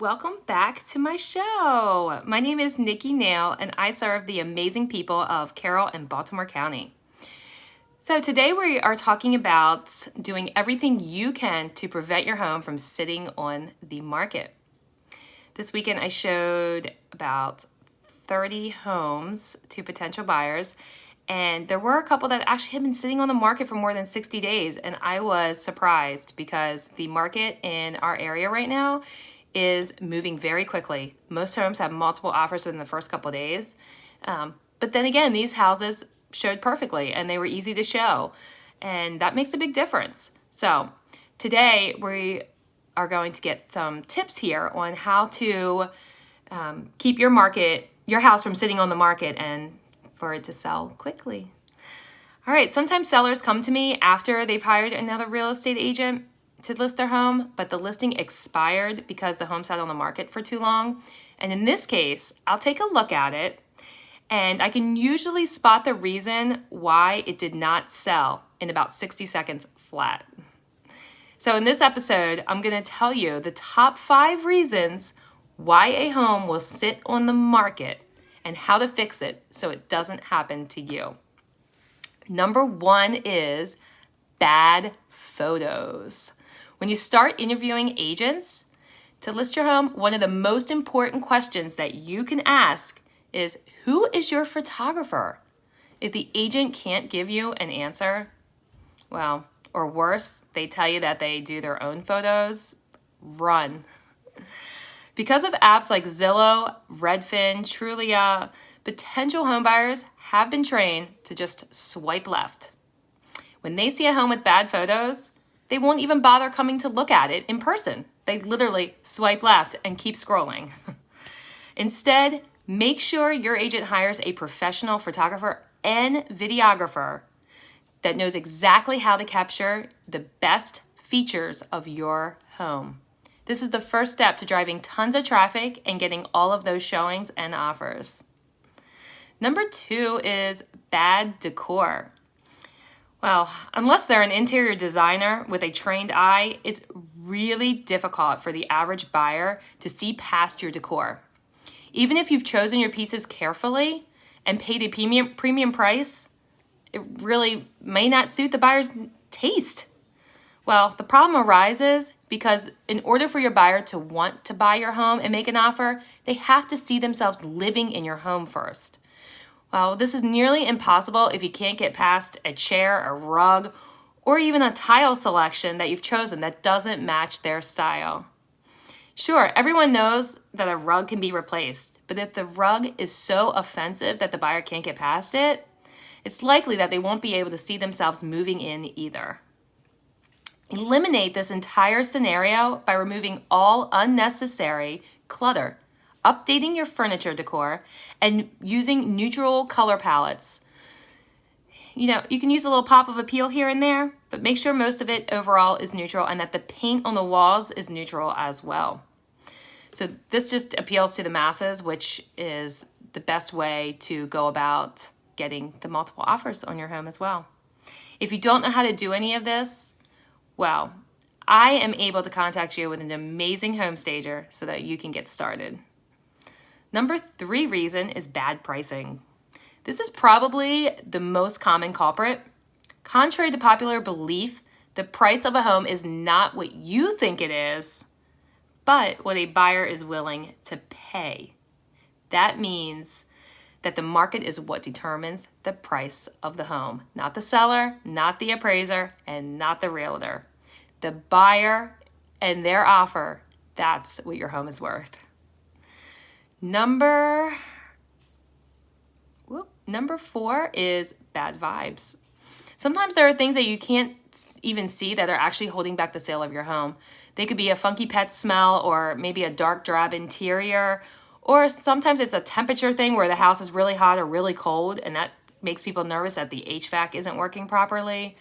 Welcome back to my show. My name is Nikki Nail, and I serve the amazing people of Carroll and Baltimore County. So today we are talking about doing everything you can to prevent your home from sitting on the market. This weekend I showed about 30 homes to potential buyers, and there were a couple that actually had been sitting on the market for more than 60 days, and I was surprised because the market in our area right now is moving very quickly. Most homes have multiple offers within the first couple of days. But then again, these houses showed perfectly and they were easy to show. And that makes a big difference. So today we are going to get some tips here on how to keep your house from sitting on the market and for it to sell quickly. All right, sometimes sellers come to me after they've hired another real estate agent to list their home, but the listing expired because the home sat on the market for too long. And in this case, I'll take a look at it and I can usually spot the reason why it did not sell in about 60 seconds flat. So in this episode, I'm going to tell you the top 5 reasons why a home will sit on the market and how to fix it so it doesn't happen to you. Number 1 is bad photos. When you start interviewing agents to list your home, one of the most important questions that you can ask is, who is your photographer? If the agent can't give you an answer, well, or worse, they tell you that they do their own photos, run. Because of apps like Zillow, Redfin, Trulia, potential homebuyers have been trained to just swipe left. When they see a home with bad photos, they won't even bother coming to look at it in person. They literally swipe left and keep scrolling. Instead, make sure your agent hires a professional photographer and videographer that knows exactly how to capture the best features of your home. This is the first step to driving tons of traffic and getting all of those showings and offers. Number 2 is bad decor. Well, unless they're an interior designer with a trained eye, it's really difficult for the average buyer to see past your decor. Even if you've chosen your pieces carefully and paid a premium price, it really may not suit the buyer's taste. Well, the problem arises because in order for your buyer to want to buy your home and make an offer, they have to see themselves living in your home first. Well, this is nearly impossible if you can't get past a chair, a rug, or even a tile selection that you've chosen that doesn't match their style. Sure, everyone knows that a rug can be replaced, but if the rug is so offensive that the buyer can't get past it, it's likely that they won't be able to see themselves moving in either. Eliminate this entire scenario by removing all unnecessary clutter, updating your furniture decor, and using neutral color palettes. You can use a little pop of appeal here and there, but make sure most of it overall is neutral and that the paint on the walls is neutral as well. So this just appeals to the masses, which is the best way to go about getting the multiple offers on your home as well. If you don't know how to do any of this, well, I am able to contact you with an amazing home stager so that you can get started. Number 3 reason is bad pricing. This is probably the most common culprit. Contrary to popular belief, the price of a home is not what you think it is, but what a buyer is willing to pay. That means that the market is what determines the price of the home, not the seller, not the appraiser, and not the realtor. The buyer and their offer, that's what your home is worth. Number 4 is bad vibes. Sometimes there are things that you can't even see that are actually holding back the sale of your home. They could be a funky pet smell or maybe a dark drab interior, or sometimes it's a temperature thing where the house is really hot or really cold and that makes people nervous that the HVAC isn't working properly.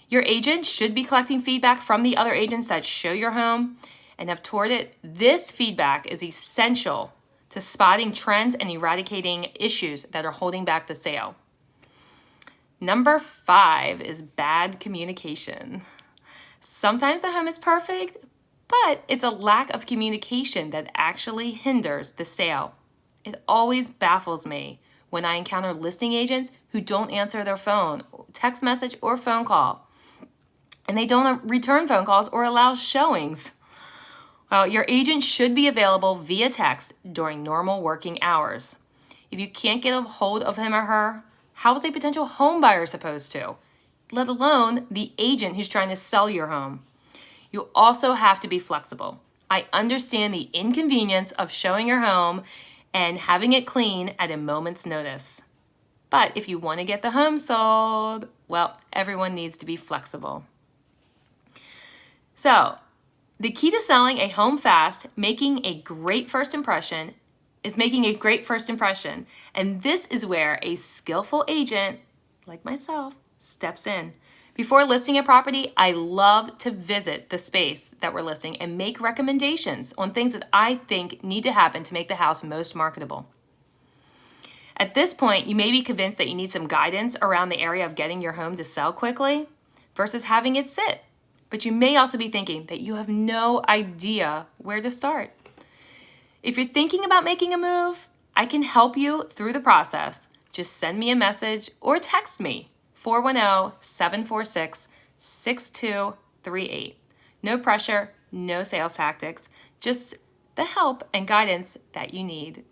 Your agent should be collecting feedback from the other agents that show your home and have toured it. This feedback is essential to spotting trends and eradicating issues that are holding back the sale. Number 5 is bad communication. Sometimes the home is perfect, but it's a lack of communication that actually hinders the sale. It always baffles me when I encounter listing agents who don't answer their phone, text message, or phone call, and they don't return phone calls or allow showings. Well, your agent should be available via text during normal working hours. If you can't get a hold of him or her, how is a potential home buyer supposed to? Let alone the agent who's trying to sell your home. You also have to be flexible. I understand the inconvenience of showing your home and having it clean at a moment's notice. But if you want to get the home sold, well, everyone needs to be flexible. So, the key to selling a home fast, making a great first impression, and this is where a skillful agent, like myself, steps in. Before listing a property, I love to visit the space that we're listing and make recommendations on things that I think need to happen to make the house most marketable. At this point, you may be convinced that you need some guidance around the area of getting your home to sell quickly versus having it sit. But you may also be thinking that you have no idea where to start. If you're thinking about making a move, I can help you through the process. Just send me a message or text me, 410-746-6238. No pressure, no sales tactics, just the help and guidance that you need.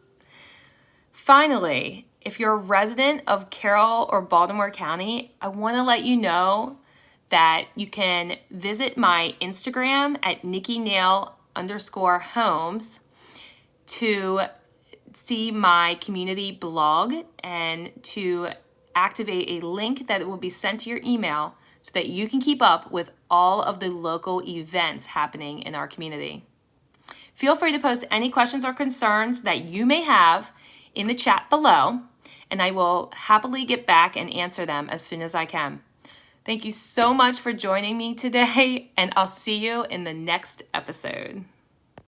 Finally, if you're a resident of Carroll or Baltimore County, I want to let you know that you can visit my Instagram at NikkiNail_homes to see my community blog and to activate a link that will be sent to your email so that you can keep up with all of the local events happening in our community. Feel free to post any questions or concerns that you may have in the chat below, and I will happily get back and answer them as soon as I can. Thank you so much for joining me today, and I'll see you in the next episode.